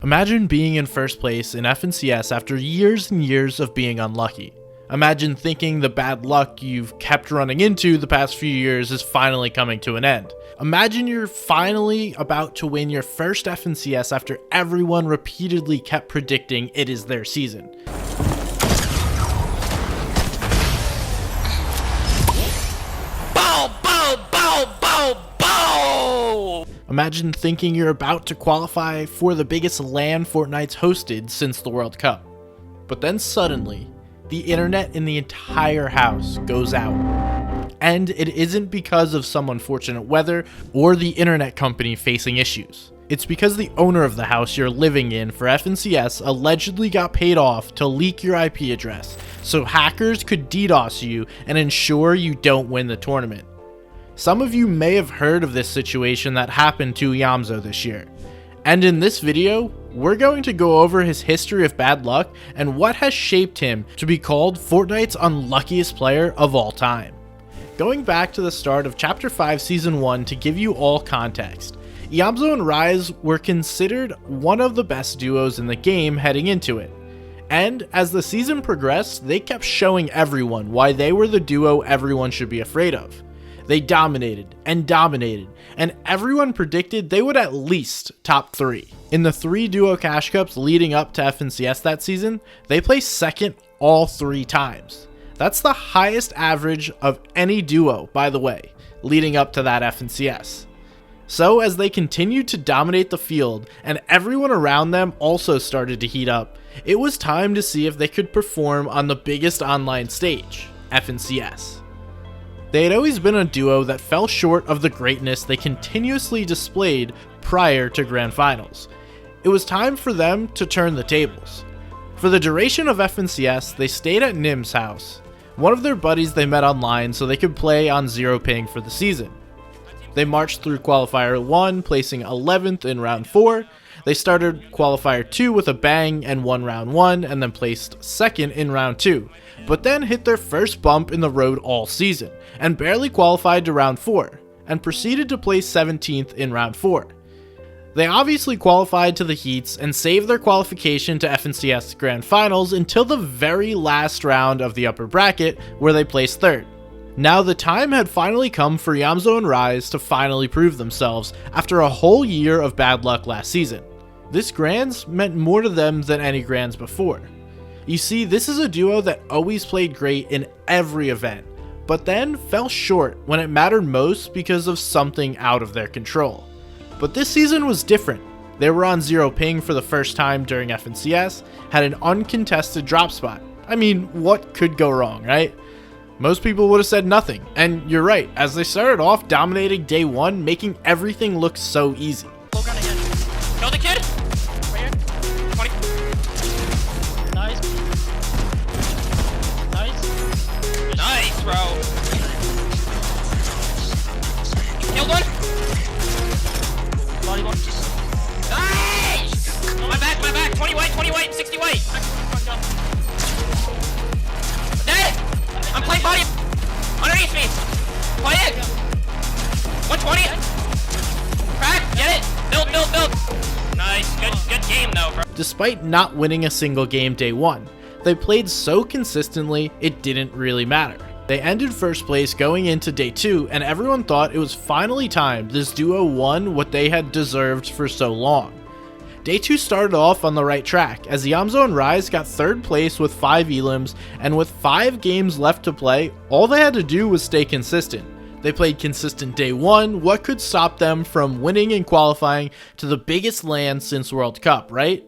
Imagine being in first place in FNCS after years and years of being unlucky. Imagine thinking the bad luck you've kept running into the past few years is finally coming to an end. Imagine you're finally about to win your first FNCS after everyone repeatedly kept predicting it is their season. Imagine thinking you're about to qualify for the biggest LAN Fortnite's hosted since the World Cup. But then suddenly, the internet in the entire house goes out. And it isn't because of some unfortunate weather or the internet company facing issues. It's because the owner of the house you're living in for FNCS allegedly got paid off to leak your IP address so hackers could DDoS you and ensure you don't win the tournament. Some of you may have heard of this situation that happened to Eomzo this year. And in this video, we're going to go over his history of bad luck and what has shaped him to be called Fortnite's unluckiest player of all time. Going back to the start of Chapter 5 Season 1 to give you all context, Eomzo and Rise were considered one of the best duos in the game heading into it. And as the season progressed, they kept showing everyone why they were the duo everyone should be afraid of. They dominated, and everyone predicted they would at least top 3. In the 3 duo cash cups leading up to FNCS that season, they placed second all 3 times. That's the highest average of any duo, by the way, leading up to that FNCS. So as they continued to dominate the field, and everyone around them also started to heat up, it was time to see if they could perform on the biggest online stage, FNCS. They had always been a duo that fell short of the greatness they continuously displayed prior to Grand Finals. It was time for them to turn the tables. For the duration of FNCS, they stayed at Nim's house, one of their buddies they met online so they could play on zero ping for the season. They marched through Qualifier 1, placing 11th in Round 4. They started Qualifier 2 with a bang and won Round 1 and then placed 2nd in Round 2, but then hit their first bump in the road all season and barely qualified to Round 4 and proceeded to place 17th in Round 4. They obviously qualified to the heats and saved their qualification to FNCS Grand Finals until the very last round of the upper bracket where they placed 3rd. Now the time had finally come for Eomzo and Rise to finally prove themselves after a whole year of bad luck last season. This Grands meant more to them than any Grands before. You see, this is a duo that always played great in every event, but then fell short when it mattered most because of something out of their control. But this season was different. They were on zero ping for the first time during FNCS, had an uncontested drop spot. I mean, what could go wrong, right? Most people would have said nothing, and you're right, as they started off dominating day 1, making everything look so easy. Kill the kid! Right here. 20. Nice. Nice, bro. Killed one. Nice! My back. 20 white, 60 white. Dead! I'm playing body. Underneath me. Play it. 120. Crack. Get it. Build. Nice. Good game though, bro. Despite not winning a single game day 1, they played so consistently it didn't really matter. They ended first place going into day 2, and everyone thought it was finally time this duo won what they had deserved for so long. Day 2 started off on the right track, as Eomzo and Rise got 3rd place with 5 elims, and with 5 games left to play, all they had to do was stay consistent. They played consistent day 1, what could stop them from winning and qualifying to the biggest LAN since World Cup, right?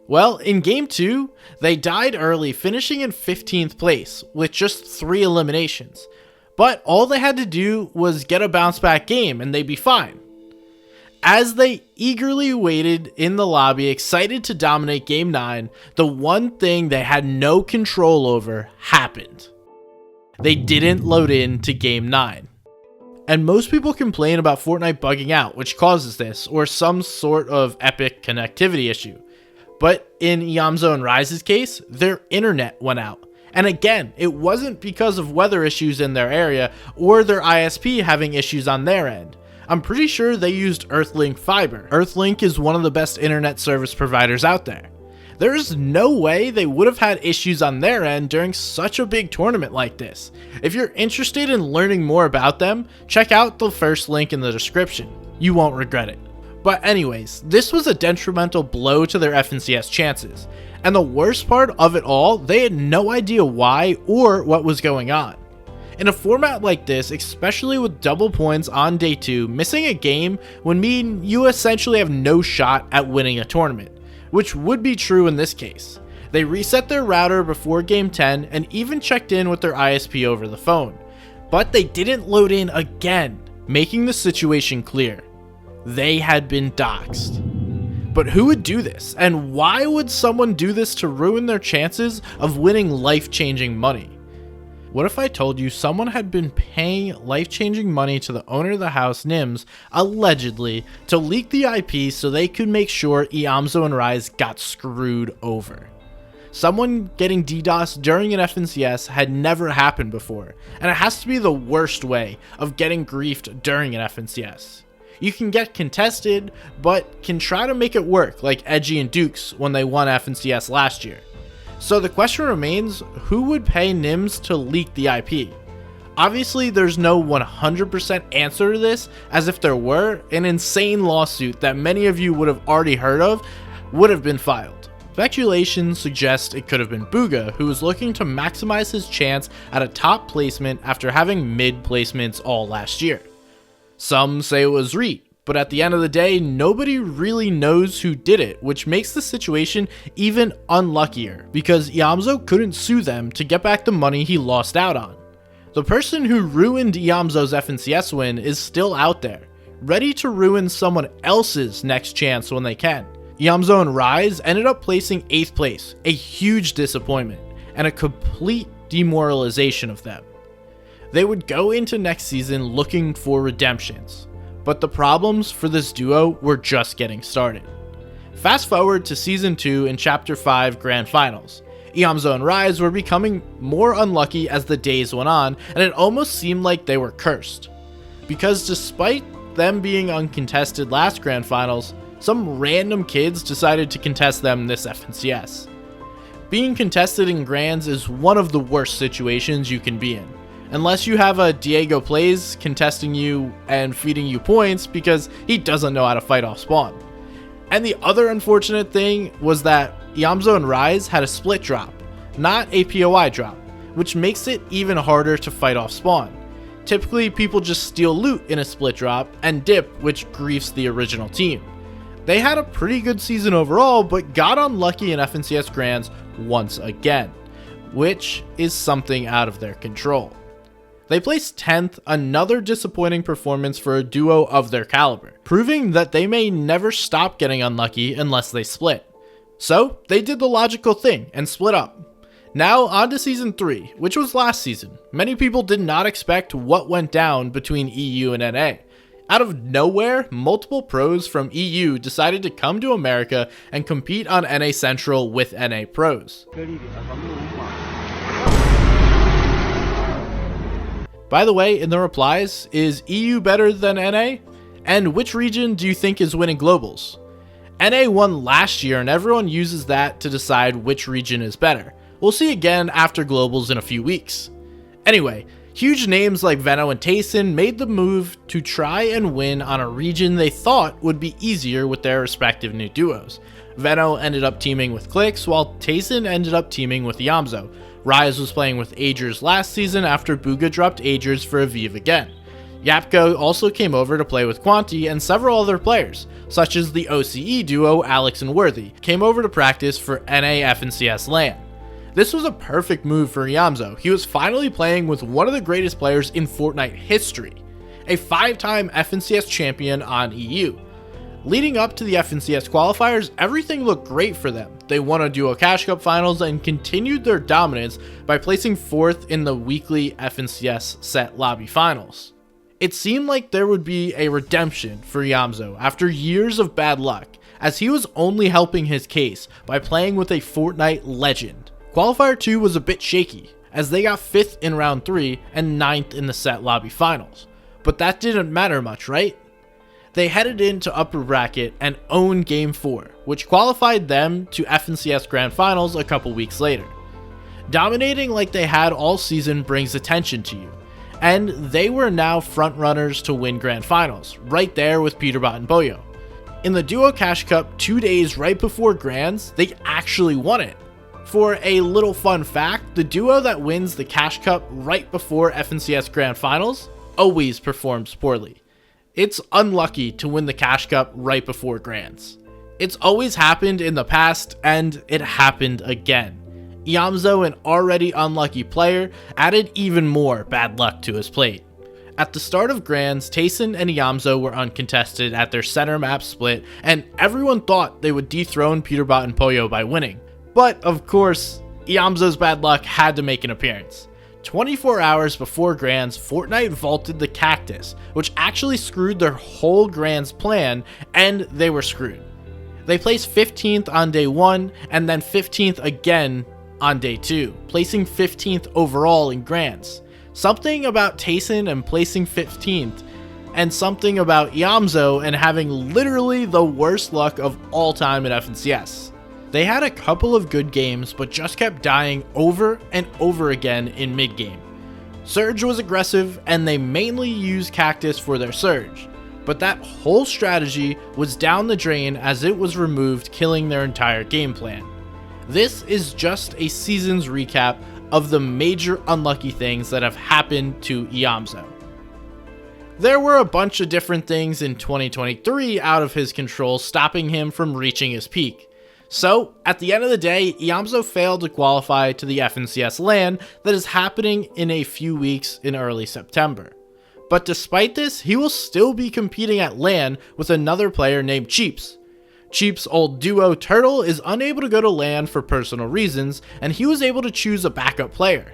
Well, in game 2, they died early, finishing in 15th place, with just 3 eliminations. But all they had to do was get a bounce back game and they'd be fine. As they eagerly waited in the lobby, excited to dominate game 9, the one thing they had no control over happened. They didn't load in to game 9. And most people complain about Fortnite bugging out, which causes this, or some sort of epic connectivity issue. But in Eomzo and Rise's case, their internet went out. And again, it wasn't because of weather issues in their area or their ISP having issues on their end. I'm pretty sure they used EARTHLINK fiber. EARTHLINK is one of the best internet service providers out there. There is no way they would have had issues on their end during such a big tournament like this. If you're interested in learning more about them, check out the first link in the description. You won't regret it. But anyways, this was a detrimental blow to their FNCS chances. And the worst part of it all, they had no idea why or what was going on. In a format like this, especially with double points on day 2, missing a game would mean you essentially have no shot at winning a tournament, which would be true in this case. They reset their router before game 10 and even checked in with their ISP over the phone, but they didn't load in again, making the situation clear. They had been doxxed. But who would do this, and why would someone do this to ruin their chances of winning life-changing money? What if I told you someone had been paying life-changing money to the owner of the house, Nims, allegedly, to leak the IP so they could make sure Eomzo and Rise got screwed over? Someone getting DDoS during an FNCS had never happened before, and it has to be the worst way of getting griefed during an FNCS. You can get contested, but can try to make it work like Edgy and Dukes when they won FNCS last year. So the question remains, who would pay Nims to leak the IP? Obviously, there's no 100% answer to this, as if there were, an insane lawsuit that many of you would have already heard of would have been filed. Speculation suggests it could have been Booga, who was looking to maximize his chance at a top placement after having mid placements all last year. Some say it was Reet, but at the end of the day, nobody really knows who did it, which makes the situation even unluckier, because Eomzo couldn't sue them to get back the money he lost out on. The person who ruined Eomzo's FNCS win is still out there, ready to ruin someone else's next chance when they can. Eomzo and Rise ended up placing 8th place, a huge disappointment, and a complete demoralization of them. They would go into next season looking for redemptions, but the problems for this duo were just getting started. Fast forward to Season 2 and Chapter 5 Grand Finals. Eomzo and Rise were becoming more unlucky as the days went on, and it almost seemed like they were cursed. Because despite them being uncontested last Grand Finals, some random kids decided to contest them this FNCS. Being contested in Grands is one of the worst situations you can be in, unless you have a Diego Plays contesting you and feeding you points because he doesn't know how to fight off spawn. And the other unfortunate thing was that Eomzo and Rise had a split drop, not a POI drop, which makes it even harder to fight off spawn. Typically, people just steal loot in a split drop and dip, which griefs the original team. They had a pretty good season overall, but got unlucky in FNCS Grands once again, which is something out of their control. They placed 10th, another disappointing performance for a duo of their caliber, proving that they may never stop getting unlucky unless they split. So, they did the logical thing and split up. Now on to Season 3, which was last season. Many people did not expect what went down between EU and NA. Out of nowhere, multiple pros from EU decided to come to America and compete on NA Central with NA pros. By the way, in the replies, is EU better than NA? And which region do you think is winning globals? NA won last year and everyone uses that to decide which region is better. We'll see again after globals in a few weeks. Anyway, huge names like Veno and Tayson made the move to try and win on a region they thought would be easier with their respective new duos. Veno ended up teaming with Clix, while Tayson ended up teaming with Eomzo. Rise was playing with Agers last season after Booga dropped Agers for Aviv again. Yapko also came over to play with Quanti, and several other players, such as the OCE duo Alex and Worthy, came over to practice for NA FNCS LAN. This was a perfect move for Eomzo. He was finally playing with one of the greatest players in Fortnite history, a 5-time FNCS champion on EU. Leading up to the FNCS qualifiers, everything looked great for them. They won a Duo Cash Cup finals and continued their dominance by placing 4th in the weekly FNCS set lobby finals. It seemed like there would be a redemption for Eomzo after years of bad luck, as he was only helping his case by playing with a Fortnite legend. Qualifier 2 was a bit shaky, as they got 5th in round 3 and 9th in the set lobby finals. But that didn't matter much, right? They headed into upper bracket and owned Game 4, which qualified them to FNCS Grand Finals a couple weeks later. Dominating like they had all season brings attention to you, and they were now frontrunners to win Grand Finals, right there with Peterbot and Boyo. In the Duo Cash Cup 2 days right before Grands, they actually won it. For a little fun fact, the duo that wins the Cash Cup right before FNCS Grand Finals always performs poorly. It's unlucky to win the Cash Cup right before Grands. It's always happened in the past, and it happened again. Eomzo, an already unlucky player, added even more bad luck to his plate. At the start of Grands, Tayson and Eomzo were uncontested at their center map split, and everyone thought they would dethrone Peterbot and Poyo by winning. But, of course, Eomzo's bad luck had to make an appearance. 24 hours before Grands, Fortnite vaulted the Cactus, which actually screwed their whole Grands plan, and they were screwed. They placed 15th on day 1, and then 15th again on day 2, placing 15th overall in Grands. Something about Tayson and placing 15th, and something about Eomzo and having literally the worst luck of all time at FNCS. They had a couple of good games, but just kept dying over and over again in mid-game. Surge was aggressive, and they mainly used Cactus for their Surge, but that whole strategy was down the drain as it was removed, killing their entire game plan. This is just a season's recap of the major unlucky things that have happened to Eomzo. There were a bunch of different things in 2023 out of his control, stopping him from reaching his peak. So, at the end of the day, Eomzo failed to qualify to the FNCS LAN that is happening in a few weeks in early September. But despite this, he will still be competing at LAN with another player named Cheeps. Cheeps' old duo Turtle is unable to go to LAN for personal reasons, and he was able to choose a backup player.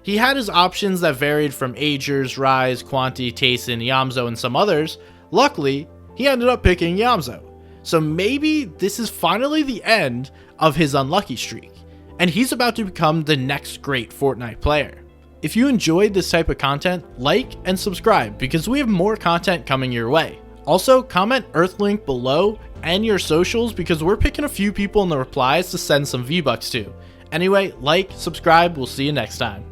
He had his options that varied from Agers, Rise, Quanti, Tayson, Eomzo, and some others. Luckily, he ended up picking Eomzo. So maybe this is finally the end of his unlucky streak, and he's about to become the next great Fortnite player. If you enjoyed this type of content, like and subscribe because we have more content coming your way. Also, comment EARTHLINK below and your socials because we're picking a few people in the replies to send some V-Bucks to. Anyway, like, subscribe, we'll see you next time.